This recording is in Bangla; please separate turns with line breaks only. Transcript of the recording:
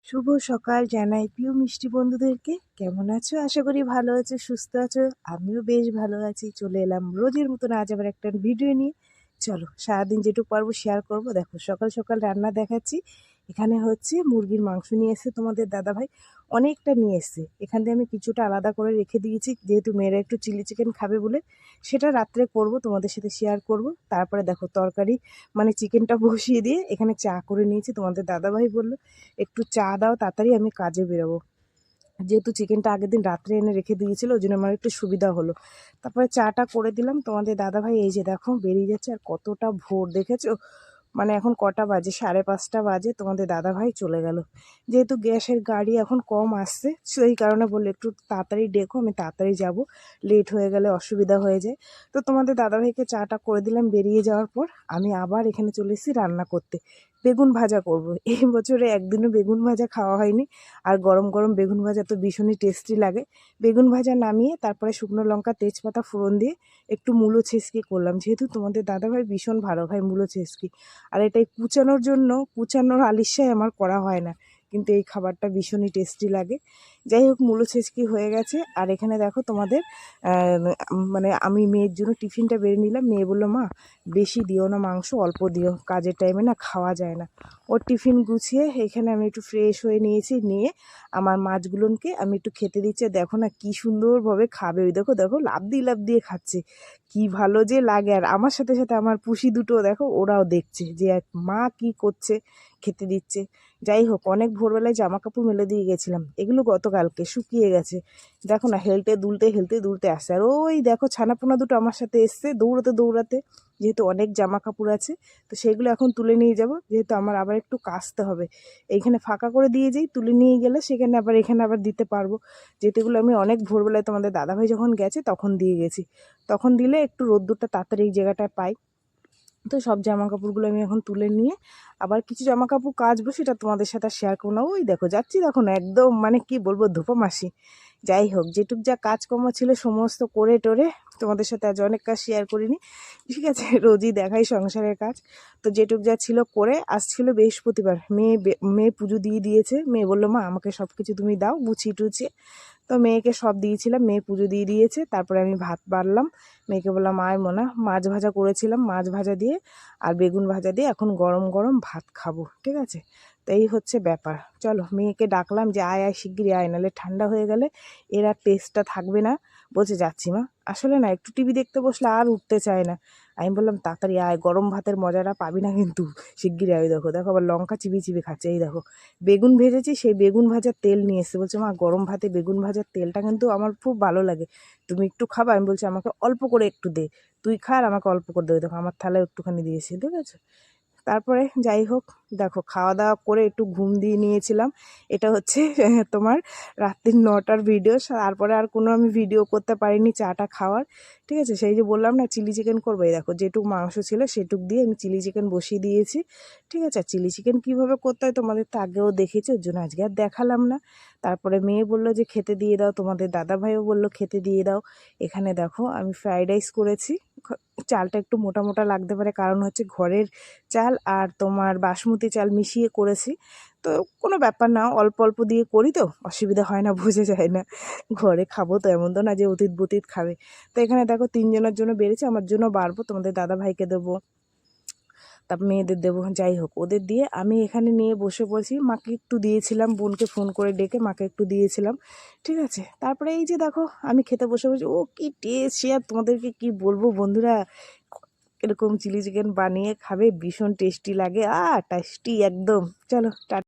শুভ সকাল জানাই প্রিয় মিষ্টি বন্ধুদেরকে। কেমন আছো? আশা করি ভালো আছো, সুস্থ আছো। আমিও বেশ ভালো আছি। চলে এলাম রোজের মতন আজ আবার একটা ভিডিও নিয়ে। চলো সারাদিন যেটুকু পারবো শেয়ার করব। দেখো সকাল সকাল রান্না দেখাচ্ছি। এখানে হচ্ছে মুরগির মাংস নিয়ে এসেছে তোমাদের দাদাভাই, অনেকটা নিয়ে এসেছে। এখান থেকে আমি কিছুটা আলাদা করে রেখে দিয়েছি, যেহেতু মেয়েরা একটু চিলি চিকেন খাবে বলে। সেটা রাত্রে করব, তোমাদের সাথে শেয়ার করব। তারপরে দেখো তরকারি মানে চিকেনটা বসিয়ে দিয়ে এখানে চা করে নিয়েছি। তোমাদের দাদাভাই বলল একটু চা দাও তাড়াতাড়ি, আমি কাজে বেরোবো। যেহেতু চিকেনটা আগের দিন রাত্রে এনে রেখে দিয়েছিল, ওই জন্য আমার একটু সুবিধা হলো। তারপরে চাটা করে দিলাম। তোমাদের দাদাভাই এই যে দেখো বেরিয়ে যাচ্ছে। আর কতটা ভোর দেখেছো, মানে এখন কটা বাজে, 5:30 বাজে। তোমাদের দাদাভাই চলে গেল। যেহেতু গ্যাসের গাড়ি এখন কম আসছে, সেই কারণে বললে একটু তাড়াতাড়ি ডেকো, আমি তাড়াতাড়ি যাব, লেট হয়ে গেলে অসুবিধা হয়ে যায়। তো তোমাদের দাদাভাইকে চাটা করে দিলাম। বেরিয়ে যাওয়ার পর আমি আবার এখানে চলে এসেছি রান্না করতে। বেগুন ভাজা করব। এই বছরে একদিনও বেগুন ভাজা খাওয়া হয়নি। আর গরম গরম বেগুন ভাজা তো ভীষণই টেস্টি লাগে। বেগুন ভাজা নামিয়ে তারপরে শুকনো লঙ্কা তেজপাতা ফোড়ন দিয়ে একটু মূলো ছেঁচকি করলাম, যেহেতু তোমাদের দাদাভাই ভীষণ ভালো খায় মূলো ছেঁচকি। আর এটাই কুচানোর জন্য, কুচানোর আলিস্যায় আমার করা হয় না, কিন্তু এই খাবারটা ভীষণই টেস্টি লাগে। যাই হোক, মূলো ছেঁচকি হয়ে গেছে। আর এখানে দেখো তোমাদের মানে আমি মেয়ের জন্য টিফিনটা বেড়ে নিলাম। মেয়ে বললো, মা বেশি দিও না মাংস, অল্প দিও, কাজের টাইমে না খাওয়া যায় না। ওর টিফিন গুছিয়ে এখানে আমি একটু ফ্রেশ হয়ে নিয়েছি। নিয়ে আমার মাছগুলোকে আমি একটু খেতে দিচ্ছি। দেখো না কি সুন্দরভাবে খাবে, ওই দেখো দেখো লাফ দিয়ে খাচ্ছে, কি ভালো যে লাগে। আর আমার সাথে সাথে আমার পুষি দুটো দেখো, ওরাও দেখছে যে এক মা কি করছে, খেতে দিচ্ছে। যাই হোক, অনেক ভোরবেলায় জামা কাপড় মেলে দিয়ে গেছিলাম, এগুলো গতকালকে শুকিয়ে গেছে। দেখো না হেলতে দুলতে আসছে। আর ওই দেখো ছানাপোনা দুটো আমার সাথে এসছে দৌড়াতে দৌড়াতে। যেহেতু অনেক জামা কাপড় আছে, তো সেগুলো এখন তুলে নিয়ে যাব, যেহেতু আমার আবার একটু কাচতে হবে। এইখানে ফাঁকা করে দিয়ে যাই, তুলে নিয়ে গেলে সেখানে আবার এখানে আবার দিতে পারবো। যেহেতু এগুলো আমি অনেক ভোরবেলায় তোমাদের দাদাভাই যখন গেছে তখন দিয়ে গেছি। তখন দিলে একটু রোদ্দুরটা তাড়াতাড়ি এই জায়গাটায় পাই। তো সব জামা কাপড়গুলো আমি এখন তুলে নিয়ে আবার কিছু জামা কাপড় কাচবো, সেটা তোমাদের সাথে শেয়ার করবো না। ওই দেখো যাচ্ছি, দেখো না একদম মানে কি বলবো, ধোপা মাসি। যাই হোক, যেটুক যা কাজকর্ম ছিল সমস্ত করে টোরে তোমাদের সাথে আজ অনেক কাজ শেয়ার করিনি, ঠিক আছে। রোজই দেখাই সংসারের কাজ। তো যেটুক যা ছিল করে, আজ ছিল বৃহস্পতিবার। মেয়ে পুজো দিয়ে দিয়েছে। মেয়ে বললো, মা আমাকে সব কিছু তুমি দাও গুছিয়ে টুছিয়ে। তো মেয়েকে সব দিয়েছিলাম, মেয়ে পুজো দিয়ে দিয়েছে। তারপরে আমি ভাত বাড়লাম। মেয়েকে বললাম আয় মোনা, মাছ ভাজা করেছিলাম, মাছ ভাজা দিয়ে আর বেগুন ভাজা দিয়ে এখন গরম গরম ভাত খাবো, ঠিক আছে। তো এই হচ্ছে ব্যাপার। চলো মেয়েকে ডাকলাম যে আয় আয় শিগগিরই আয়, নাহলে ঠান্ডা হয়ে গেলে এর আর টেস্টটা থাকবে না। বলছে যাচ্ছি মা। আসলে না একটু টিভি দেখতে বসলে আর উঠতে চায় না। আমি বললাম তাড়াতাড়ি আয়, গরম ভাতের মজাটা পাবি না কিন্তু, শিগগিরই আয়। দেখো দেখো আবার লঙ্কা চিবিয়ে চিবিয়ে খাচ্ছে। এই দেখো বেগুন ভেজেছি, সেই বেগুন ভাজার তেল নিয়ে এসছে। বলছে মা গরম ভাতে বেগুন ভাজার তেলটা কিন্তু আমার খুব ভালো লাগে, তুমি একটু খাবা? আমি বলছি আমাকে অল্প করে একটু দে, তুই খা আর আমাকে অল্প করে দেবে। দেখো আমার থালায় একটুখানি দিয়েছি, ঠিক আছে। তারপরে যাই হোক, দেখো খাওয়া দাওয়া করে একটু ঘুম দিয়ে নিয়েছিলাম। এটা হচ্ছে তোমার রাত্রি 9টার ভিডিও। তারপরে আর কোনো আমি ভিডিও করতে পারিনি চাটা খাওয়ার, ঠিক আছে। সেই যে বললাম না চিলি চিকেন করবো, এই দেখো যেটুক মাংস ছিল সেটুক দিয়ে আমি চিলি চিকেন বসিয়ে দিয়েছি, ঠিক আছে। আর চিলি চিকেন কীভাবে করতে হয় তোমাদের তো আগেও দেখেছি, ওর জন্য আজকে আর দেখালাম না। তারপরে মেয়ে বললো যে খেতে দিয়ে দাও, তোমাদের দাদাভাইও বললো খেতে দিয়ে দাও। এখানে দেখো আমি ফ্রাইড রাইস করেছি। চালটা একটু মোটা মোটা লাগতে পারে, কারণ হচ্ছে ঘরের চাল আর তোমার বাসমতি চাল মিশিয়ে করেছি। তো কোনো ব্যাপার না, অল্প অল্প দিয়ে করি তো অসুবিধা হয় না, বোঝা যায় না। ঘরে খাবো তো, এমন তো না যে অতীত বতীত খাবে। তো এখানে দেখো 3 জনের জন্য বেড়েছে, আমার জন্য বাড়বো, তোমাদের দাদা ভাইকে দেবো, তারপর মেয়েদের দেবো। যাই হোক, ওদের দিয়ে আমি এখানে নিয়ে বসে পড়ছি। মাকে একটু দিয়েছিলাম, বোনকে ফোন করে ডেকে মাকে একটু দিয়েছিলাম, ঠিক আছে। তারপরে এই যে দেখো আমি খেতে বসে বসে, ও কি টেস্ট, সে আর তোমাদেরকে কি বলবো বন্ধুরা। এরকম চিলি চিকেন বানিয়ে খাবে, ভীষণ টেস্টি লাগে, টেস্টি একদম। চলো টাটা।